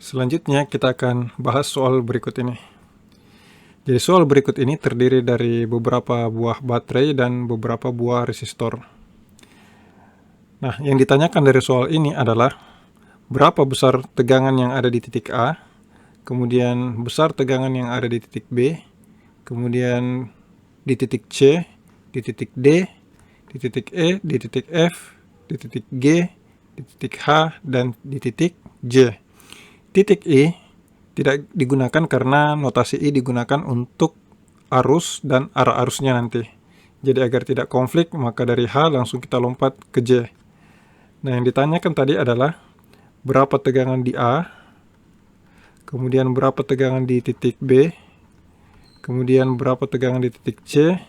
Selanjutnya kita akan bahas soal berikut ini. Jadi soal berikut ini terdiri dari beberapa buah baterai dan beberapa buah resistor. Nah, yang ditanyakan dari soal ini adalah berapa besar tegangan yang ada di titik A, kemudian besar tegangan yang ada di titik B, kemudian di titik C, di titik D, di titik E, di titik F, di titik G, di titik H, dan di titik J. Titik I tidak digunakan karena notasi I digunakan untuk arus dan arah arusnya nanti. Jadi agar tidak konflik, maka dari H langsung kita lompat ke J. Nah, yang ditanyakan tadi adalah berapa tegangan di A, kemudian berapa tegangan di titik B, kemudian berapa tegangan di titik C,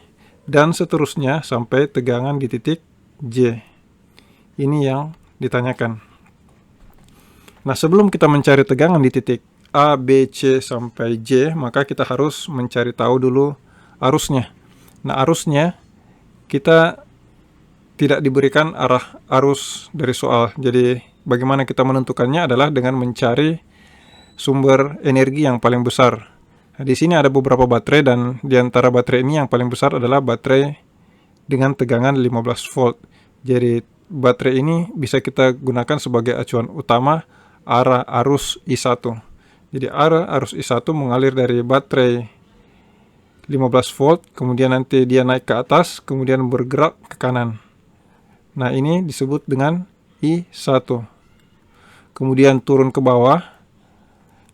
dan seterusnya sampai tegangan di titik J. Ini yang ditanyakan. Nah, sebelum kita mencari tegangan di titik A, B, C, sampai J, maka kita harus mencari tahu dulu arusnya. Nah, arusnya kita tidak diberikan arah arus dari soal. Jadi, bagaimana kita menentukannya adalah dengan mencari sumber energi yang paling besar. Nah, di sini ada beberapa baterai dan di antara baterai ini yang paling besar adalah baterai dengan tegangan 15 volt. Jadi, baterai ini bisa kita gunakan sebagai acuan utama arah arus I1. Jadi arah arus I1 mengalir dari baterai 15 volt, kemudian nanti dia naik ke atas, kemudian bergerak ke kanan. Nah, ini disebut dengan I1. Kemudian turun ke bawah,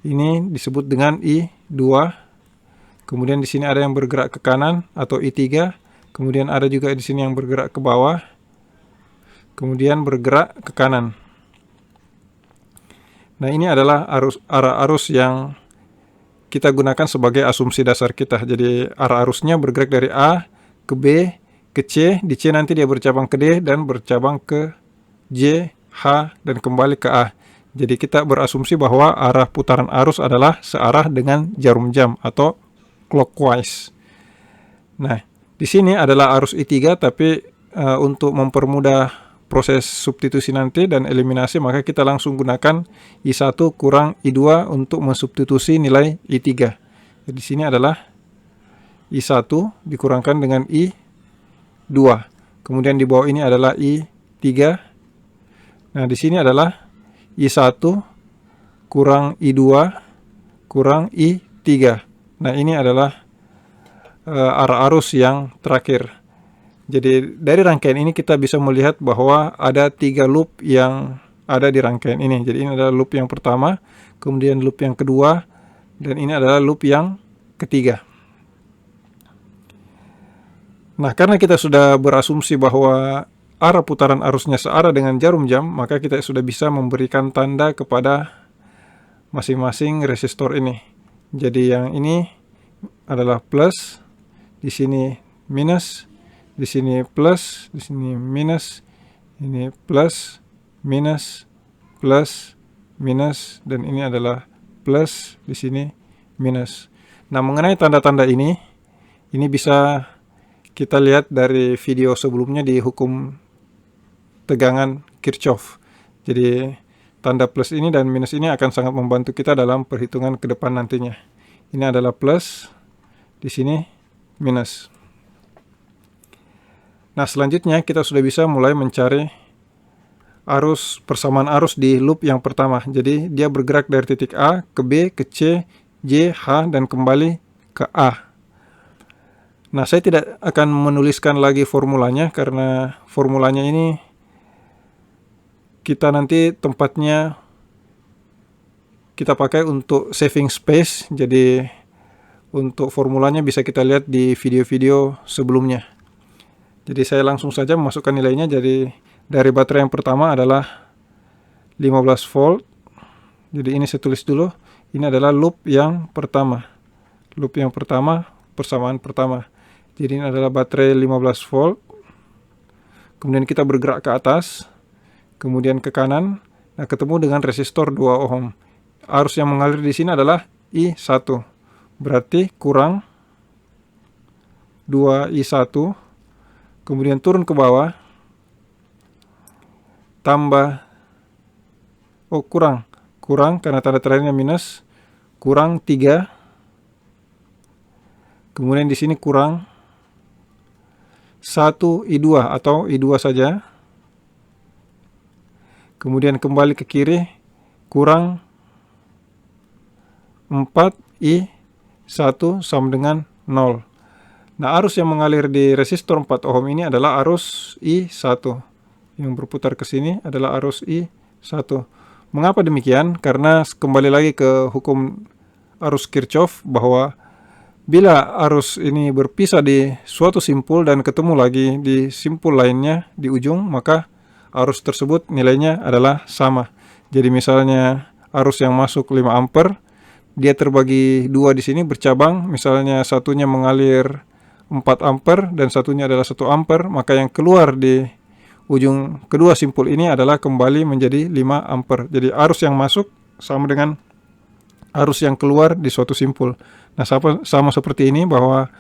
ini disebut dengan I2. Kemudian di sini ada yang bergerak ke kanan atau I3. Kemudian ada juga di sini yang bergerak ke bawah, kemudian bergerak ke kanan. Nah, ini adalah arah arus yang kita gunakan sebagai asumsi dasar kita. Jadi arah arusnya bergerak dari A ke B ke C, di C nanti dia bercabang ke D dan bercabang ke J, H, dan kembali ke A. Jadi kita berasumsi bahwa arah putaran arus adalah searah dengan jarum jam atau clockwise. Nah, di sini adalah arus I3, tapi untuk mempermudah proses substitusi nanti dan eliminasi, maka kita langsung gunakan I1 kurang I2 untuk mensubstitusi nilai I3. Jadi di sini adalah I1 dikurangkan dengan I2. Kemudian di bawah ini adalah I3. Nah, di sini adalah I1 kurang I2 kurang I3. Nah, ini adalah arah arus yang terakhir. Jadi dari rangkaian ini kita bisa melihat bahwa ada 3 loop yang ada di rangkaian ini. Jadi ini adalah loop yang pertama, kemudian loop yang kedua, dan ini adalah loop yang ketiga. Nah, karena kita sudah berasumsi bahwa arah putaran arusnya searah dengan jarum jam, maka kita sudah bisa memberikan tanda kepada masing-masing resistor ini. Jadi yang ini adalah plus, di sini minus, di sini plus, di sini minus, ini plus, minus, plus, minus, dan ini adalah plus, di sini minus. Nah, mengenai tanda-tanda ini bisa kita lihat dari video sebelumnya di hukum tegangan Kirchhoff. Jadi tanda plus ini dan minus ini akan sangat membantu kita dalam perhitungan ke depan nantinya. Ini adalah plus, di sini minus. Nah, selanjutnya kita sudah bisa mulai mencari persamaan arus di loop yang pertama. Jadi dia bergerak dari titik A ke B, ke C, J, H, dan kembali ke A. Nah, saya tidak akan menuliskan lagi formulanya karena formulanya ini kita nanti tempatnya kita pakai untuk saving space. Jadi untuk formulanya bisa kita lihat di video-video sebelumnya. Jadi saya langsung saja memasukkan nilainya. Jadi dari baterai yang pertama adalah 15 volt. Jadi ini saya tulis dulu. Ini adalah loop yang pertama. Loop yang pertama, persamaan pertama. Jadi ini adalah baterai 15 volt. Kemudian kita bergerak ke atas, kemudian ke kanan. Nah, ketemu dengan resistor 2 ohm. Arus yang mengalir di sini adalah I1. Berarti kurang 2I1. Kemudian turun ke bawah, tambah, kurang kurang, karena tanda terakhirnya minus, kurang 3. Kemudian di sini kurang 1 I2 atau I2 saja. Kemudian kembali ke kiri, kurang 4 I1 sama dengan 0. Nah, arus yang mengalir di resistor 4 ohm ini adalah arus I1. Yang berputar ke sini adalah arus I1. Mengapa demikian? Karena kembali lagi ke hukum arus Kirchhoff, bahwa bila arus ini berpisah di suatu simpul dan ketemu lagi di simpul lainnya di ujung, maka arus tersebut nilainya adalah sama. Jadi misalnya arus yang masuk 5 ampere, dia terbagi 2 di sini bercabang, misalnya satunya mengalir 4 ampere dan satunya adalah 1 ampere, maka yang keluar di ujung kedua simpul ini adalah kembali menjadi 5 ampere. Jadi arus yang masuk sama dengan arus yang keluar di suatu simpul. Nah, sama seperti ini, bahwa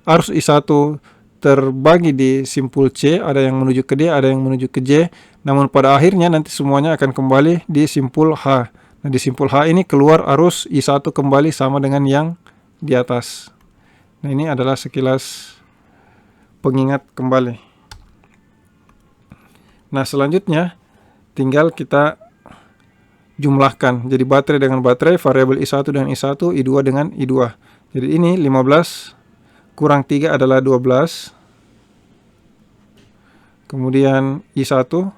arus I1 terbagi di simpul C, ada yang menuju ke D, ada yang menuju ke J, namun pada akhirnya nanti semuanya akan kembali di simpul H. Nah, di simpul H ini keluar arus I1 kembali sama dengan yang di atas. Nah, ini adalah sekilas pengingat kembali. Nah, selanjutnya tinggal kita jumlahkan. Jadi baterai dengan baterai, variabel I1 dengan I1, I2 dengan I2. Jadi ini 15 kurang 3 adalah 12. Kemudian I1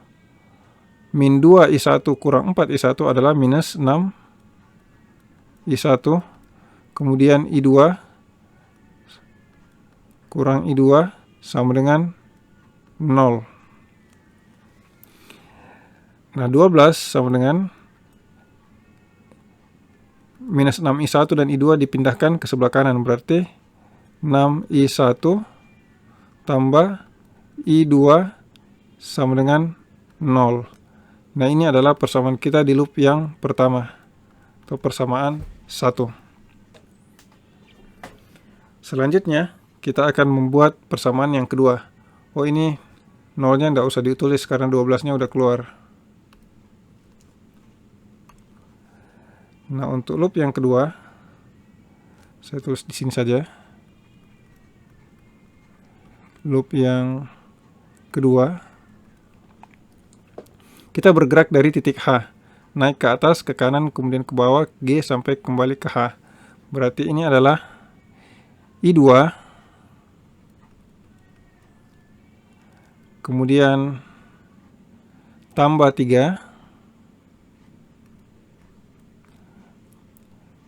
min 2 I1 kurang 4 I1 adalah minus 6 I1. Kemudian I2 kurang I2 sama dengan 0. Nah, 12 sama dengan minus 6 I1 dan I2 dipindahkan ke sebelah kanan. Berarti 6 I1 tambah I2 sama dengan 0. Nah, ini adalah persamaan kita di loop yang pertama, atau persamaan 1. Selanjutnya, kita akan membuat persamaan yang kedua. Oh, ini 0-nya tidak usah ditulis karena 12-nya udah keluar. Nah, untuk loop yang kedua, saya tulis di sini saja. Loop yang kedua, kita bergerak dari titik H, naik ke atas, ke kanan, kemudian ke bawah, G sampai kembali ke H. Berarti ini adalah I2, kemudian tambah 3,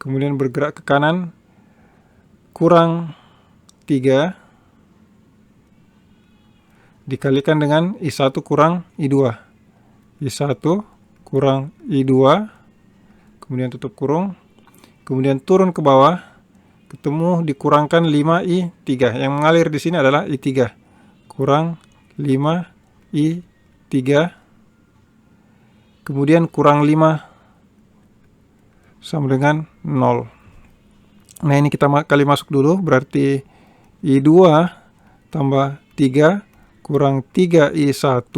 kemudian bergerak ke kanan, kurang 3, dikalikan dengan I1 kurang I2. I1 kurang I2, kemudian tutup kurung, kemudian turun ke bawah, ketemu dikurangkan 5I3. Yang mengalir di sini adalah I3. Kurang 5I3, kemudian kurang 5 sama dengan 0. Nah, ini kita kali masuk dulu, berarti I2 tambah 3 kurang 3I1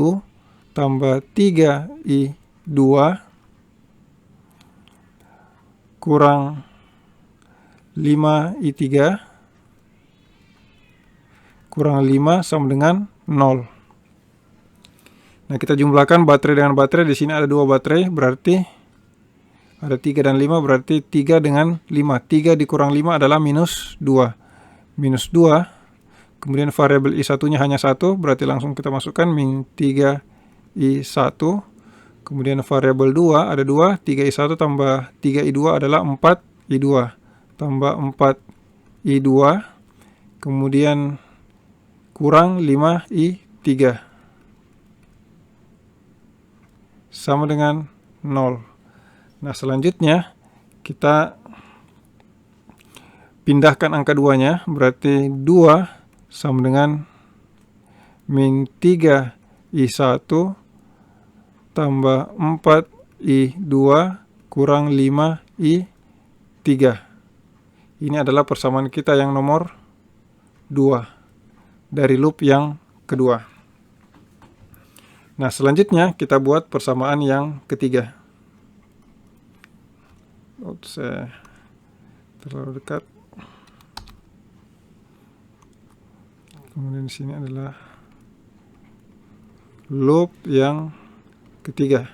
tambah 3I2 kurang 5I3 kurang 5 sama dengan 0. Nah, kita jumlahkan baterai dengan baterai. Di sini ada 2 baterai, berarti ada 3 dan 5, berarti 3 dengan 5. 3 dikurang 5 adalah minus 2. Minus 2. Kemudian variabel I1-nya hanya 1, berarti langsung kita masukkan min 3I1. Kemudian variabel 2 ada 2, 3I1 tambah 3I2 adalah 4I2. Tambah 4I2. Kemudian kurang 5I3. Sama dengan 0. Nah, selanjutnya kita pindahkan angka 2-nya, berarti 2 sama dengan min 3I1 tambah 4I2 kurang 5I3. Ini adalah persamaan kita yang nomor 2 dari loop yang kedua. Nah, selanjutnya kita buat persamaan yang ketiga. saya terlalu dekat. Kemudian di sini adalah loop yang ketiga.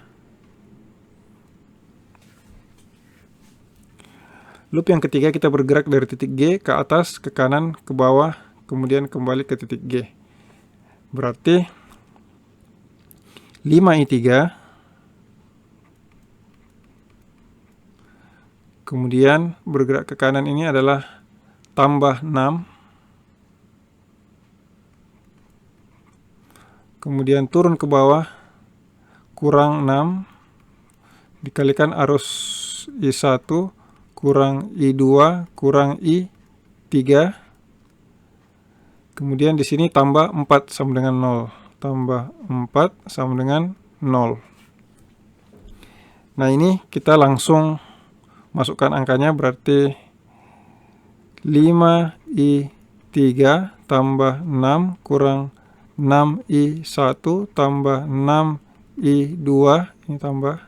Loop yang ketiga kita bergerak dari titik G ke atas, ke kanan, ke bawah, kemudian kembali ke titik G. Berarti 5i3, kemudian bergerak ke kanan ini adalah tambah 6, kemudian turun ke bawah kurang 6 dikalikan arus I1 kurang I2 kurang I3, kemudian di sini tambah 4 sama dengan 0, tambah 4 sama dengan 0. Nah, ini kita langsung masukkan angkanya, berarti 5i3 tambah 6 kurang 6i1 tambah 6i2, ini tambah,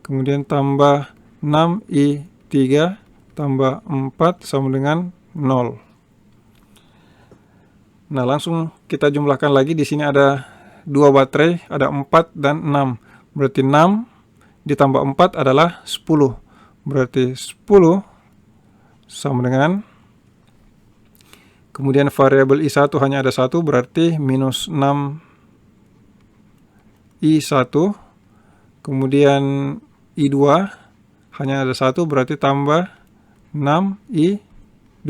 kemudian tambah 6i3 tambah 4 sama dengan 0. Nah, langsung kita jumlahkan lagi. Di sini ada 2 baterai, ada 4 dan 6. Berarti 6 ditambah 4 adalah 10. Berarti 10 sama dengan, kemudian variabel I1 hanya ada 1, berarti minus 6i1. Kemudian I2 hanya ada 1, berarti tambah 6i2.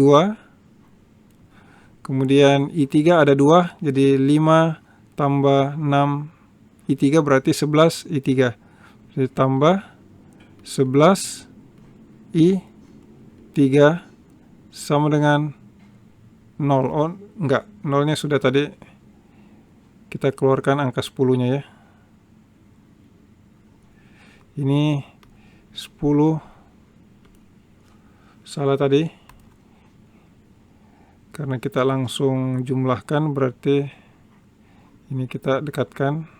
Kemudian I3 ada 2, jadi 5 tambah 6i3 berarti 11i3. Jadi tambah 11i3 sama dengan 0. Oh, enggak, 0-nya sudah tadi kita keluarkan angka 10-nya ya. Ini 10 salah tadi. Karena kita langsung jumlahkan, berarti ini kita dekatkan.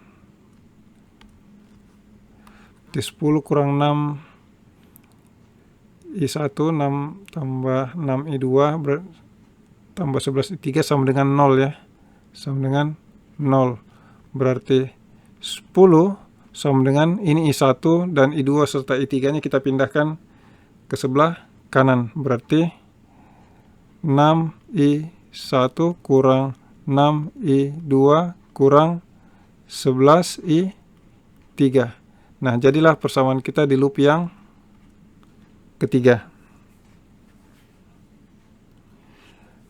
Di 10 kurang 6 I1, 6 tambah 6 I2 tambah 11 I3 sama dengan 0 ya. Sama dengan 0. Berarti 10 sama dengan ini I1 dan I2 serta I3 nya kita pindahkan ke sebelah kanan. Berarti 6i1 kurang 6i2 kurang 11i3. Nah, jadilah persamaan kita di loop yang ketiga.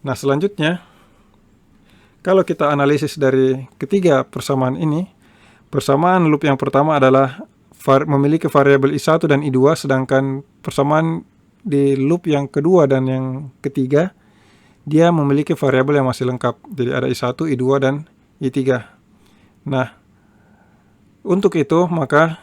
Nah, selanjutnya, kalau kita analisis dari ketiga persamaan ini, persamaan loop yang pertama adalah memiliki variabel I1 dan I2, sedangkan persamaan di loop yang kedua dan yang ketiga, dia memiliki variabel yang masih lengkap. Jadi ada I1, I2, dan I3. Nah, untuk itu maka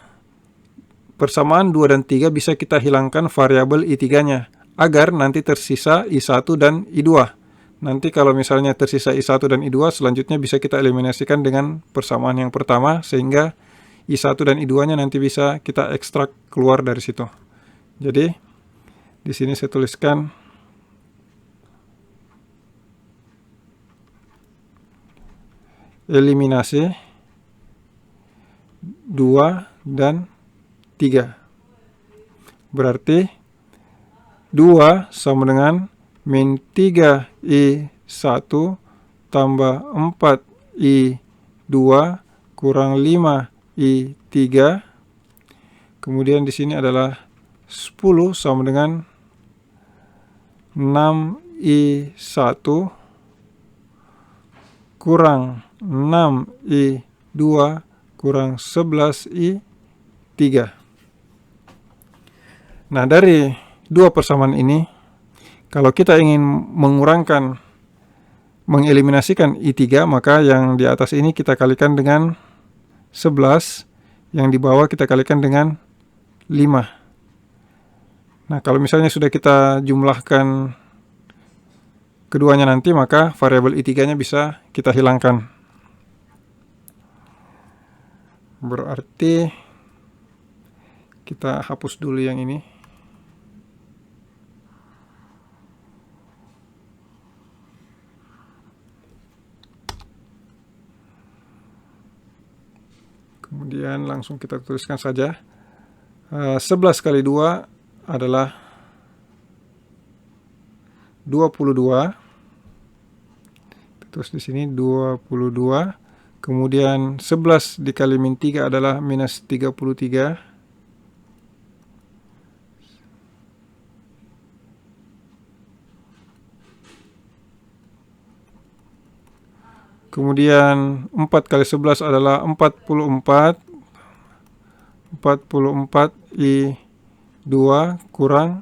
persamaan 2 dan 3 bisa kita hilangkan variabel I3-nya, agar nanti tersisa I1 dan I2. Nanti kalau misalnya tersisa I1 dan I2, selanjutnya bisa kita eliminasikan dengan persamaan yang pertama, sehingga I1 dan I2-nya nanti bisa kita ekstrak keluar dari situ. Jadi, di sini saya tuliskan eliminasi 2 dan 3. Berarti 2 sama dengan min 3i1 tambah 4i2 kurang 5i3. Kemudian di sini adalah 10 sama dengan 6i1 kurang 6i2 kurang 11i3. Nah, dari dua persamaan ini, kalau kita ingin mengeliminasikan I3, maka yang di atas ini kita kalikan dengan 11, yang di bawah kita kalikan dengan 5. Nah, kalau misalnya sudah kita jumlahkan keduanya nanti, maka variabel I3-nya bisa kita hilangkan. Berarti kita hapus dulu yang ini. Kemudian langsung kita tuliskan saja. 11 kali 2 adalah 22. Terus di sini 22. Kemudian 11 dikali min 3 adalah minus 33. Kemudian 4 kali 11 adalah 44. 44 I2 kurang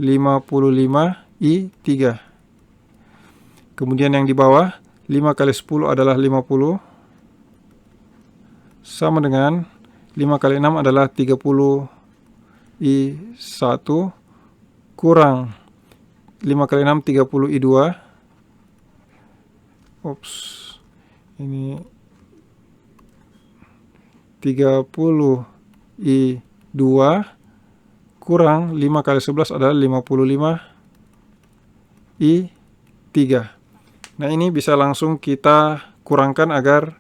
55 I3. Kemudian yang di bawah 5 kali 10 adalah 50. Sama dengan 5 kali 6 adalah 30 I1 kurang 5 kali 6 30 I2. Ini 30 I2 kurang 5 kali 11 adalah 55 I3. Nah, ini bisa langsung kita kurangkan agar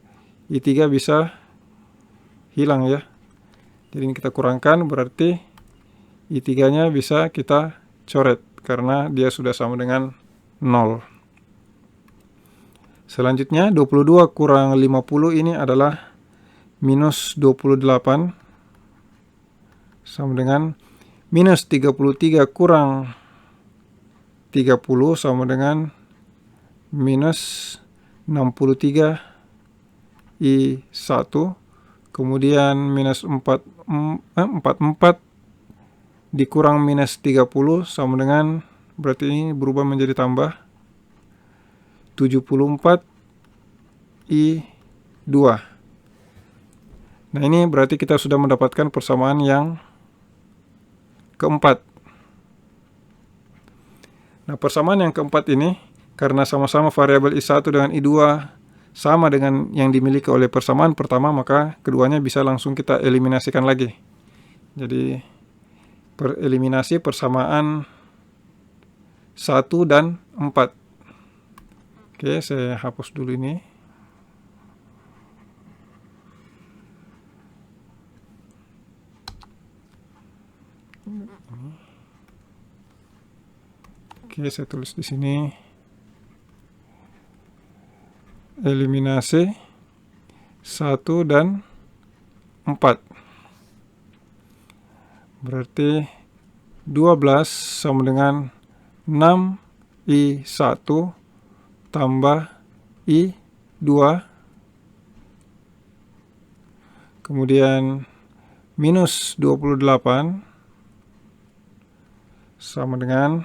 I3 bisa hilang ya. Jadi ini kita kurangkan, berarti I3-nya bisa kita coret karena dia sudah sama dengan 0. Selanjutnya 22 kurang 50 ini adalah minus 28 sama dengan minus 33 kurang 30 sama dengan minus 63 I1. Kemudian minus 44 dikurang minus 30 sama dengan, berarti ini berubah menjadi tambah 74 I2. Nah, ini berarti kita sudah mendapatkan persamaan yang keempat. Nah, persamaan yang keempat ini karena sama-sama variabel I1 dengan I2 sama dengan yang dimiliki oleh persamaan pertama, maka keduanya bisa langsung kita eliminasikan lagi. Jadi eliminasi persamaan 1 dan 4. Oke, saya hapus dulu ini. Oke, saya tulis di sini. Eliminasi 1 dan 4. Berarti 12 sama dengan 6 I1 tambah I2. Kemudian minus 28 sama dengan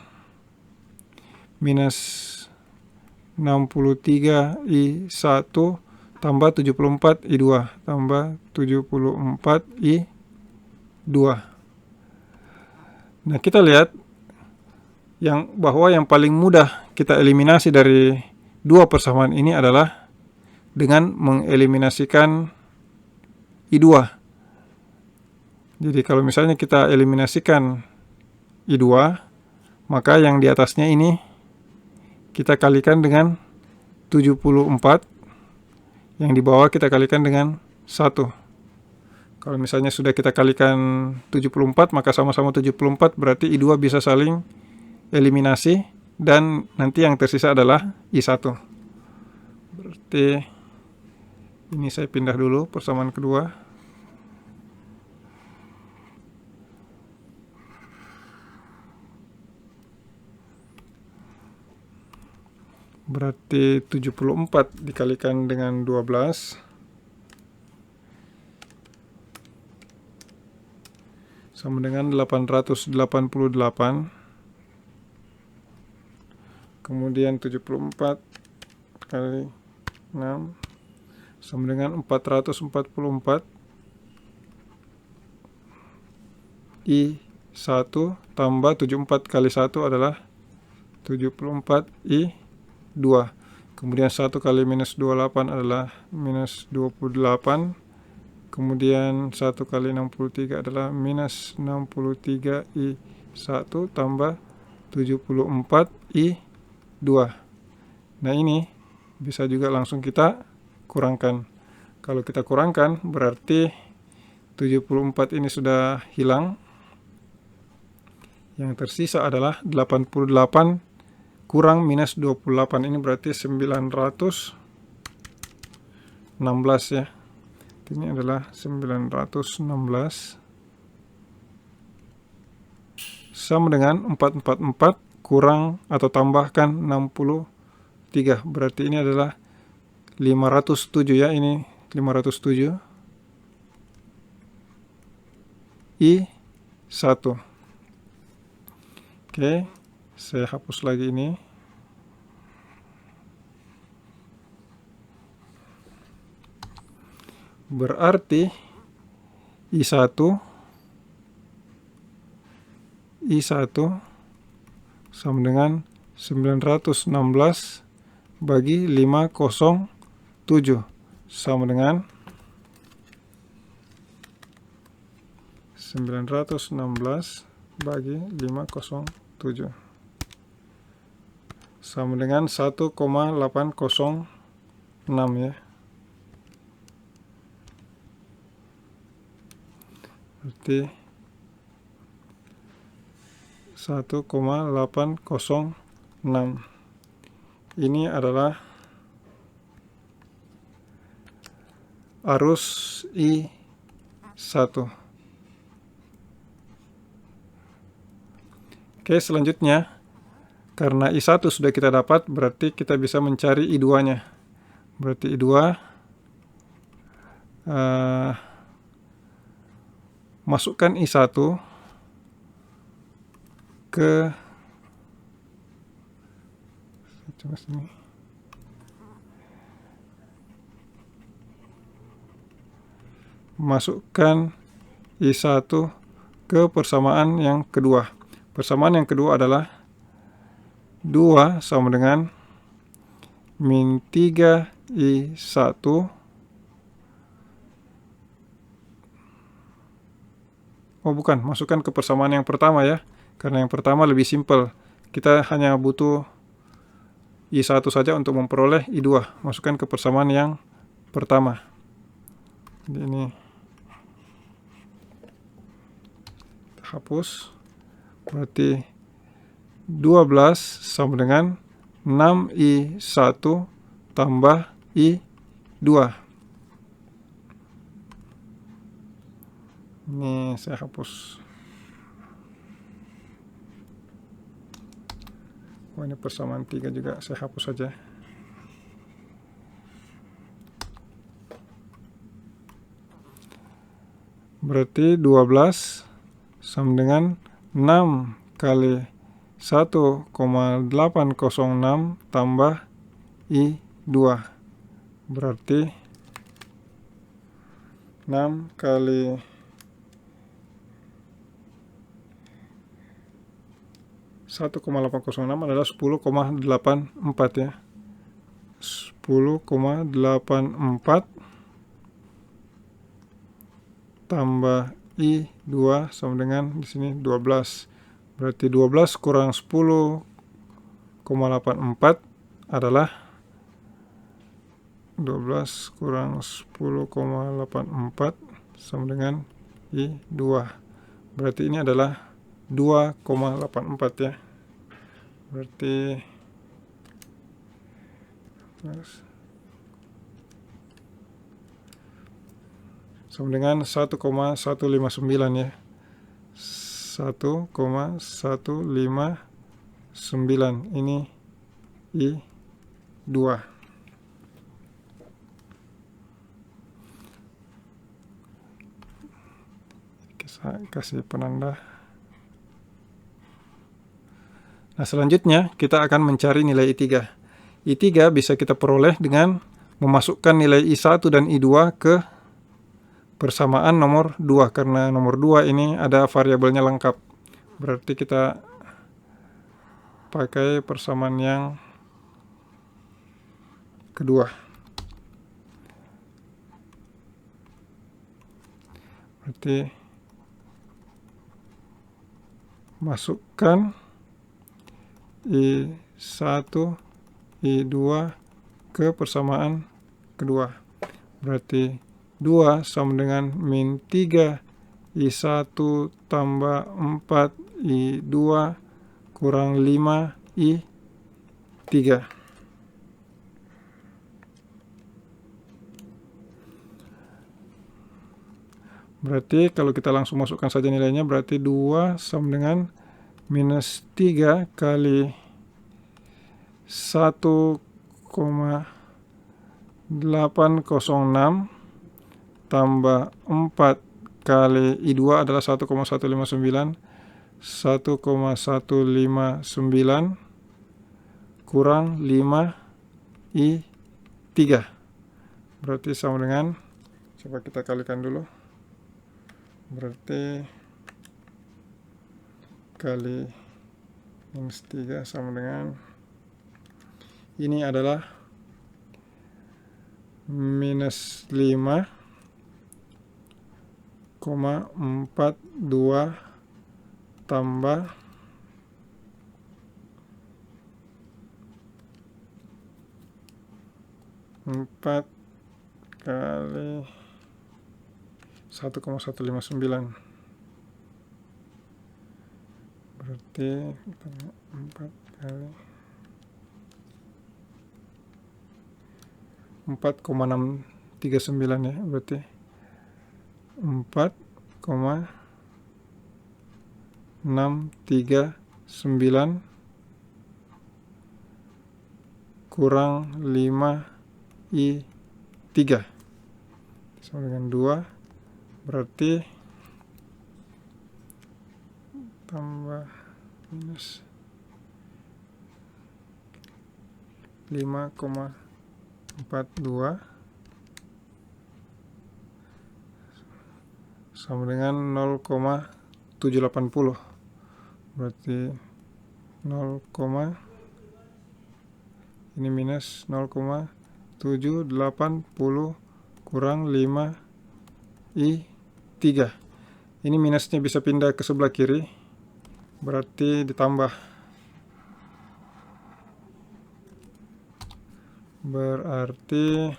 minus 63 I1 tambah 74 I2 tambah 74 I2. Nah, kita lihat bahwa yang paling mudah kita eliminasi dari dua persamaan ini adalah dengan mengeliminasikan I2. Jadi kalau misalnya kita eliminasikan I2, maka yang di atasnya ini kita kalikan dengan 74, yang di bawah kita kalikan dengan 1. Kalau misalnya sudah kita kalikan 74, maka sama-sama 74, berarti I2 bisa saling eliminasi, dan nanti yang tersisa adalah I1. Berarti ini saya pindah dulu persamaan kedua. Berarti 74 dikalikan dengan 12 sama dengan 888. Kemudian 74 kali 6 sama dengan 444 I1 tambah 74 kali 1 adalah 74 I2. Kemudian 1 kali minus 28 adalah minus 28. Kemudian 1 kali 63 adalah minus 63 I1 tambah 74 I2. Nah, ini bisa juga langsung kita kurangkan. Kalau kita kurangkan berarti 74 ini sudah hilang. Yang tersisa adalah 88 kurang minus 28. Ini berarti 916 ya. Ini adalah 916 sama dengan 444 kurang atau tambahkan 63. Berarti ini adalah 507 ya, ini 507 I1. Oke, saya hapus lagi ini. Berarti I1 sama dengan 916 bagi 507 sama dengan 916 bagi 507 sama dengan 1,806 ya. Berarti 1,806. Ini adalah arus I1. Oke, selanjutnya karena I1 sudah kita dapat, berarti kita bisa mencari I2-nya. Berarti I2 masukkan I1 ke masukkan I1 ke persamaan yang kedua. Persamaan yang kedua adalah 2 sama dengan min 3 I1 masukkan ke persamaan yang pertama ya. Karena yang pertama lebih simpel. Kita hanya butuh I1 saja untuk memperoleh I2. Masukkan ke persamaan yang pertama. Jadi ini kita hapus. Berarti 12 sama dengan 6I1 tambah I2. Ini saya hapus. Ini persamaan 3 juga saya hapus saja. Berarti 12 sama dengan 6 kali 1,806 tambah I2. Berarti 6 kali 1,806 adalah 10,84 ya. 10,84 tambah I2 sama dengan di sini 12. Berarti 12 kurang 10,84 adalah 12 kurang 10,84 sama dengan I2. Berarti ini adalah 2,84 ya. Berarti sama dengan 1,159 ya. 1,159 ini I2. Saya kasih penanda. Nah, selanjutnya kita akan mencari nilai I3. I3 bisa kita peroleh dengan memasukkan nilai I1 dan I2 ke persamaan nomor 2. Karena nomor 2 ini ada variabelnya lengkap. Berarti kita pakai persamaan yang kedua. Berarti masukkan I1, I2 ke persamaan kedua. Berarti 2 sama dengan min 3 I1 tambah 4 I2 kurang 5 I3. Berarti kalau kita langsung masukkan saja nilainya, berarti 2 sama dengan minus 3 kali 1,806 tambah 4 kali I2 adalah 1,159, 1,159 kurang 5 I3. Berarti sama dengan, coba kita kalikan dulu. Berarti kali minus 3 sama dengan, ini adalah minus 5,42 tambah 4 kali 1,159. Berarti 4 kali 4,639 ya, berarti 4,639 kurang 5 I3 sama dengan 2, berarti tambah minus 5,42 sama dengan 0,780. Berarti 0, ini minus 0,780 kurang 5 I3. Ini minusnya bisa pindah ke sebelah kiri, berarti ditambah. Berarti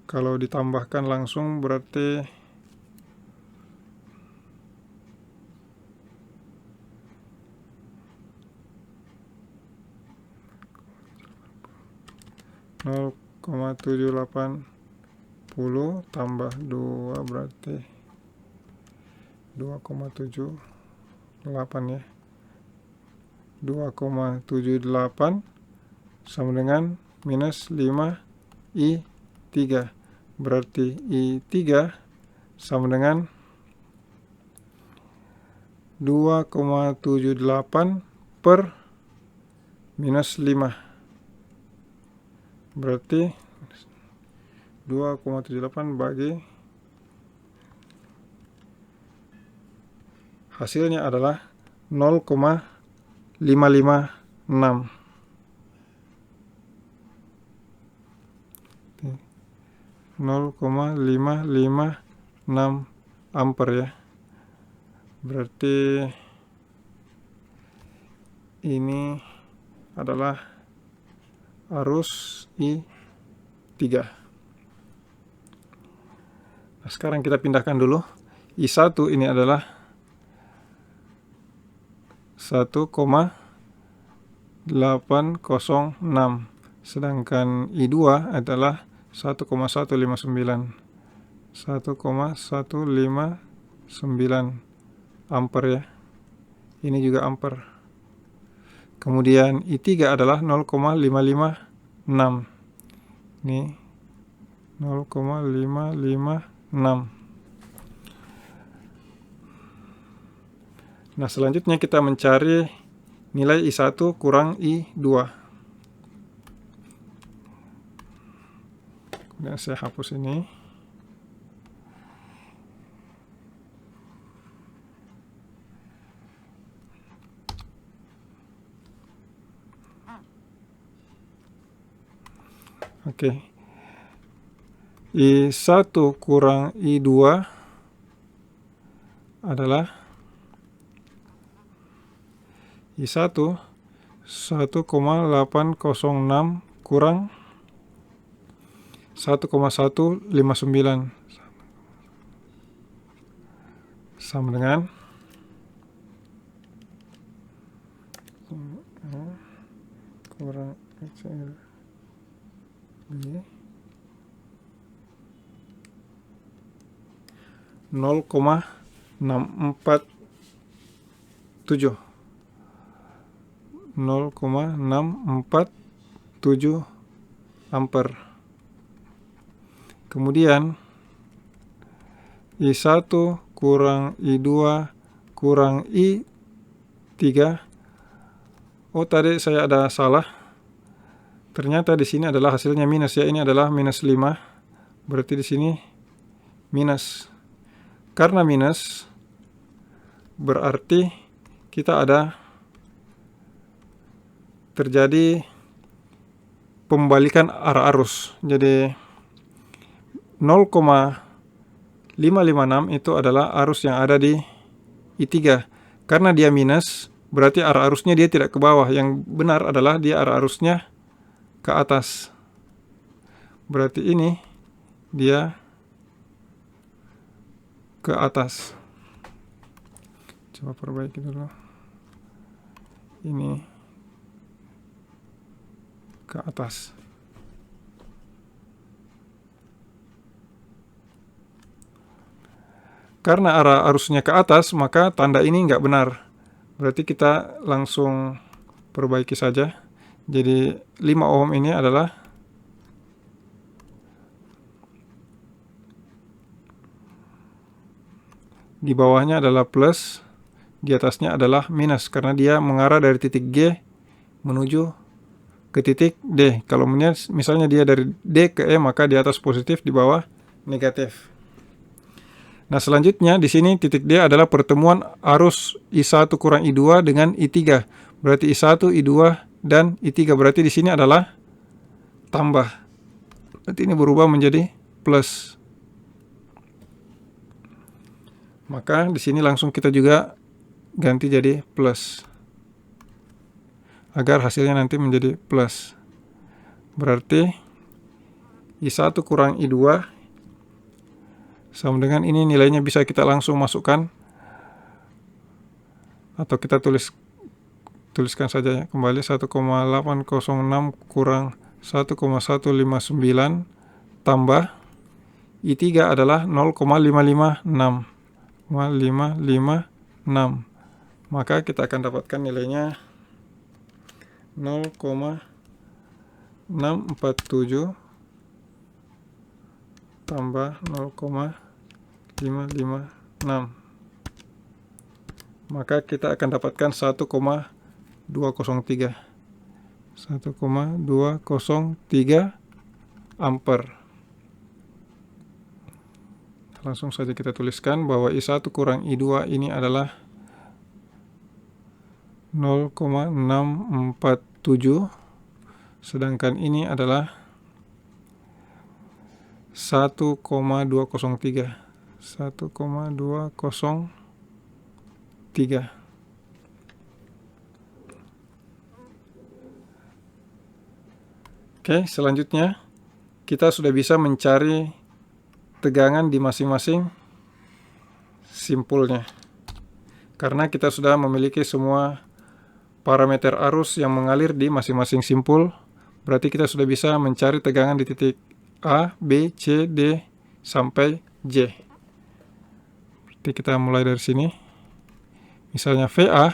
kalau ditambahkan langsung berarti nol koma 780 tambah 2 berarti 2,78 ya. 2,78 sama dengan minus 5 I3. Berarti I3 sama dengan 2,78 per minus 5. Berarti 2,78 bagi, hasilnya adalah 0,556. 0,556 ampere ya. Berarti ini adalah arus I3. Nah, sekarang kita pindahkan dulu. I1 ini adalah 1,806, sedangkan I2 adalah 1,159. 1,159 ampere ya. Ini juga ampere. Kemudian I3 adalah 0,556. Ini 0,556. Nah, selanjutnya kita mencari nilai I1 kurang I2. Kemudian saya hapus ini. Oke. I1 kurang I2 adalah I1 1,806 kurang 1,159 sama dengan kurang B 0,647 ampere. Kemudian I1 kurang I2 kurang I3. Oh, tadi saya ada salah. Ternyata di sini adalah hasilnya minus ya. Ini adalah minus 5. Berarti di sini minus. Karena minus berarti kita ada terjadi pembalikan arah arus. Jadi 0,556 itu adalah arus yang ada di I3. Karena dia minus, berarti arah arusnya dia tidak ke bawah. Yang benar adalah dia arah arusnya ke atas. Berarti ini dia ke atas. Coba perbaiki dulu. Ini ke atas. Karena arah arusnya ke atas, maka tanda ini nggak benar. Berarti kita langsung perbaiki saja. Jadi 5 ohm ini adalah di bawahnya adalah plus, di atasnya adalah minus karena dia mengarah dari titik G menuju ke titik D. Kalau misalnya dia dari D ke E, maka di atas positif, di bawah negatif. Nah, selanjutnya di sini titik D adalah pertemuan arus I1 kurang I2 dengan I3. Berarti I1, I2 dan I3. Berarti di sini adalah tambah. Berarti ini berubah menjadi plus. Maka di sini langsung kita juga ganti jadi plus. Agar hasilnya nanti menjadi plus. Berarti I1 kurang I2 sama dengan ini, nilainya bisa kita langsung masukkan. Atau kita tuliskan saja ya. Kembali 1,806 kurang 1,159 tambah I3 adalah 0,556. Maka kita akan dapatkan nilainya 0,647 tambah 0,556. Maka kita akan dapatkan 1,203 ampere. Langsung saja kita tuliskan bahwa I1 kurang I2 ini adalah 0,647, sedangkan ini adalah 1,203. Oke, selanjutnya kita sudah bisa mencari tegangan di masing-masing simpulnya. Karena kita sudah memiliki semua parameter arus yang mengalir di masing-masing simpul, berarti kita sudah bisa mencari tegangan di titik A, B, C, D, sampai J. Berarti kita mulai dari sini. Misalnya VA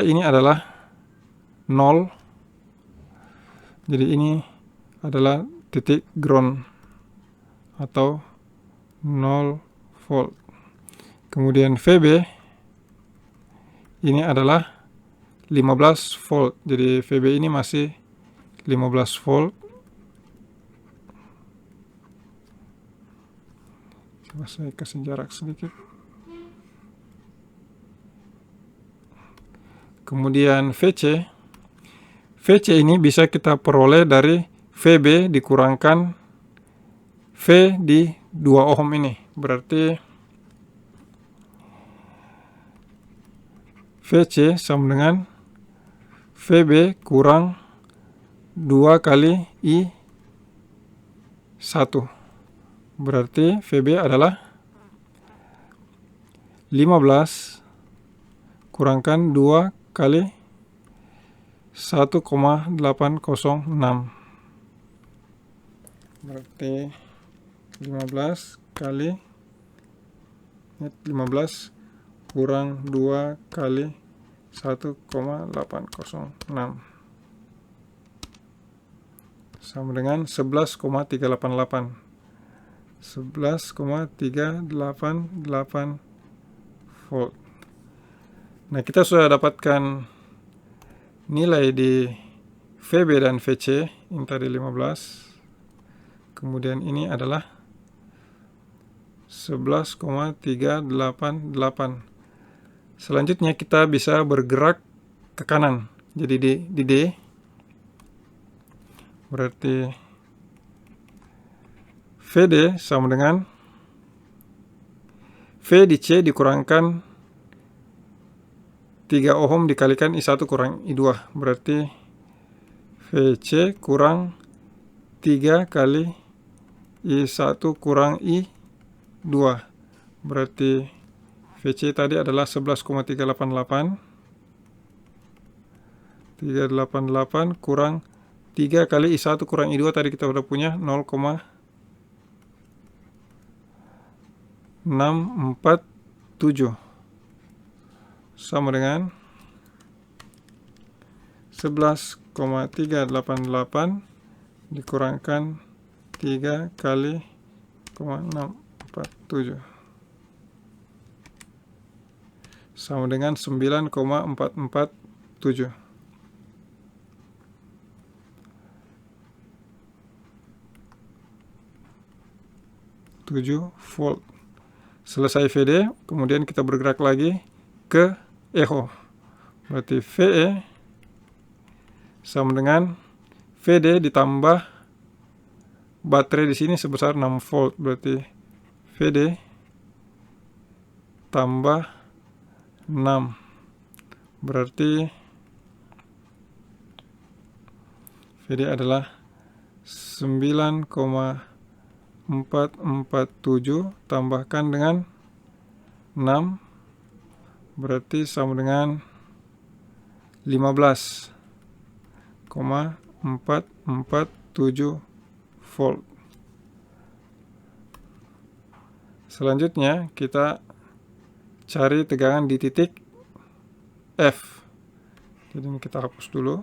ini adalah 0. Jadi ini adalah titik ground atau 0 volt. Kemudian VB ini adalah 15 volt. Jadi VB ini masih 15 volt. Coba saya kasih jarak sedikit. Kemudian VC ini bisa kita peroleh dari VB dikurangkan V di 2 ohm ini. Berarti VC sama dengan VB kurang 2 kali I 1. Berarti VB adalah 15 kurangkan 2 kali 1,806. Berarti 15 kali 15 kurang 2 kali 1,806 sama dengan 11,388. 11,388 volt. Nah, kita sudah dapatkan nilai di VB dan VC, ini tadi 15. Kemudian ini adalah 11,388. Selanjutnya kita bisa bergerak ke kanan. Jadi di D berarti VD sama dengan V di C dikurangkan 3 ohm dikalikan I1 kurang I2. Berarti VC kurang 3 kali I1 kurang I2. Berarti VC tadi adalah 11,388. 388 kurang 3 kali I1 kurang I2 tadi kita udah punya 0,647 sama dengan 11,388 dikurangkan 3 kali 0,647 sama dengan 9,447. Volt. Selesai VD, kemudian kita bergerak lagi ke echo. Berarti VE sama dengan VD ditambah baterai di sini sebesar 6 volt. Berarti VD tambah 6. Berarti VD adalah 9,447 tambahkan dengan 6 berarti sama dengan 15,447 volt. Selanjutnya kita cari tegangan di titik F. Jadi ini kita hapus dulu.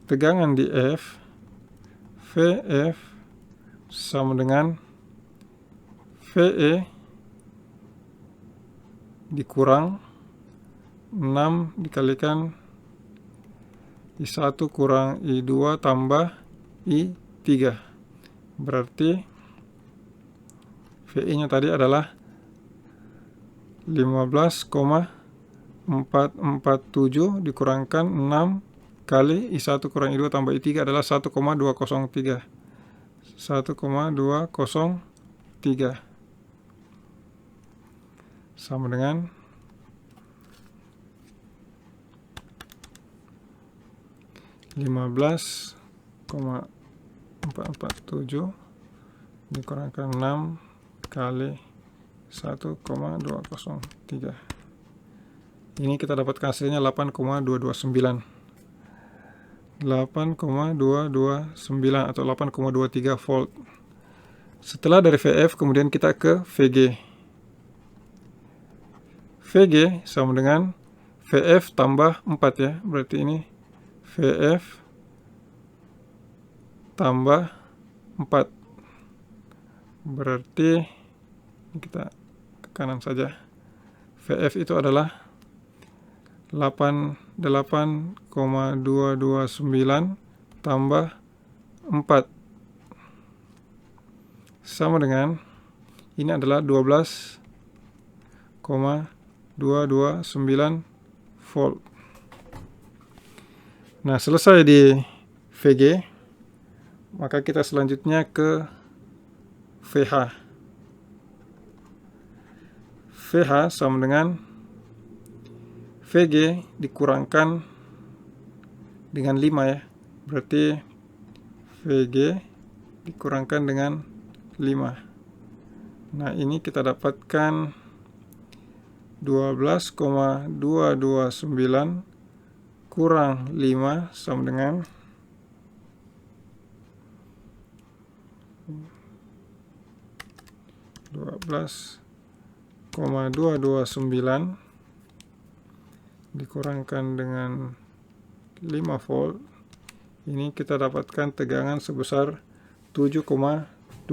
Tegangan di F, VF sama dengan VE dikurang 6 dikalikan I1 kurang I2 tambah I3. Berarti VI nya tadi adalah 15,447 dikurangkan 6 kali I1 kurang I2 tambah I3 adalah 1,203. 1,203 sama dengan 15,447 dikurangkan 6 kali 1,203. Ini kita dapatkan hasilnya 8,229. 8,229 atau 8,23 volt. Setelah dari VF kemudian kita ke VG. VG sama dengan VF tambah 4 ya. Berarti ini VF tambah 4. Berarti kita ke kanan saja. VF itu adalah 88,229 tambah 4 sama dengan ini adalah 12,229 volt. Nah, selesai di VG, maka kita selanjutnya ke VH. VH sama dengan VG dikurangkan dengan 5 ya. Berarti VG dikurangkan dengan 5. Nah, ini kita dapatkan 12,229 kurang 5 sama dengan 12,229 dikurangkan dengan 5 volt. Ini kita dapatkan tegangan sebesar 7,229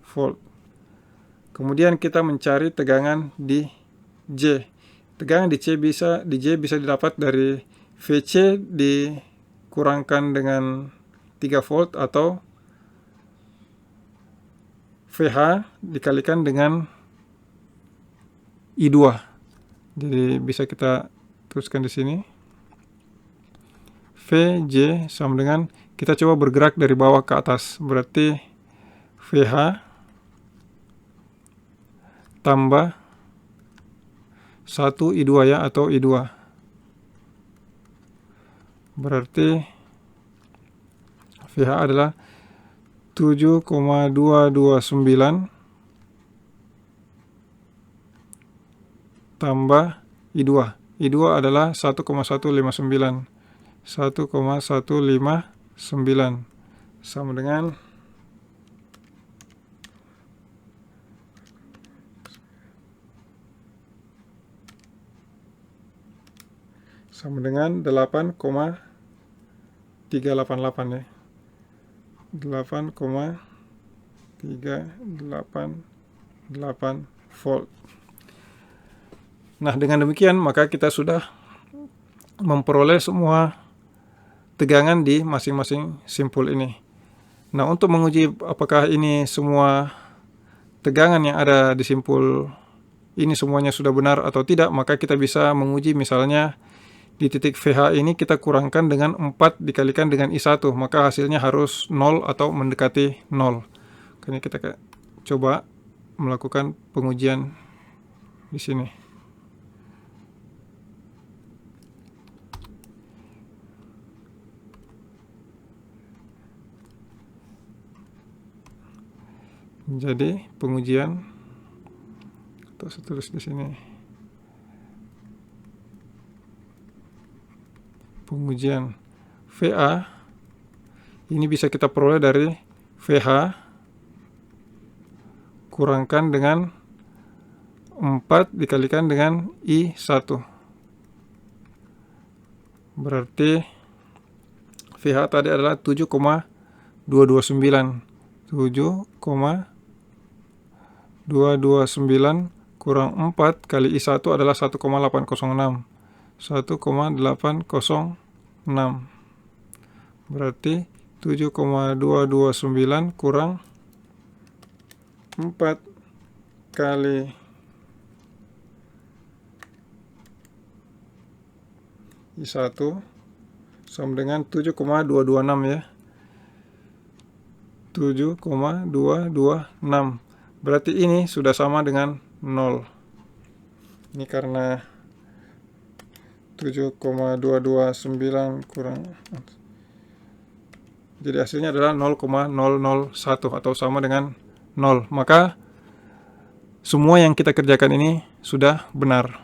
volt. Kemudian kita mencari tegangan di J. Tegangan di J bisa didapat dari VC dikurangkan dengan 3 volt atau VH dikalikan dengan I2. Jadi bisa kita tuliskan di sini. VJ sama dengan, kita coba bergerak dari bawah ke atas. Berarti VH tambah 1 I2 ya, atau I2. Berarti VH adalah 7,229 tambah I2. I2 adalah 1,159. 1,159 sama dengan 8,388 ya. 8,388 volt. Nah, dengan demikian maka kita sudah memperoleh semua tegangan di masing-masing simpul ini. Nah, untuk menguji apakah ini semua tegangan yang ada di simpul ini semuanya sudah benar atau tidak, maka kita bisa menguji misalnya di titik VH ini kita kurangkan dengan 4 dikalikan dengan I1, maka hasilnya harus 0 atau mendekati 0. Ini kita coba melakukan pengujian di sini. Jadi pengujian, atau saya tulis di sini, pengujian VA ini bisa kita peroleh dari VH kurangkan dengan 4 dikalikan dengan I1. Berarti VH tadi adalah 7,229. 7,229 kurang 4 kali I1 adalah 1,806. 1,806. Berarti 7,229 kurang 4 kali I1 sama dengan 7,226 ya. 7,226. Berarti ini sudah sama dengan 0. Ini karena 7,229 kurang, jadi hasilnya adalah 0,001 atau sama dengan 0. Maka semua yang kita kerjakan ini sudah benar.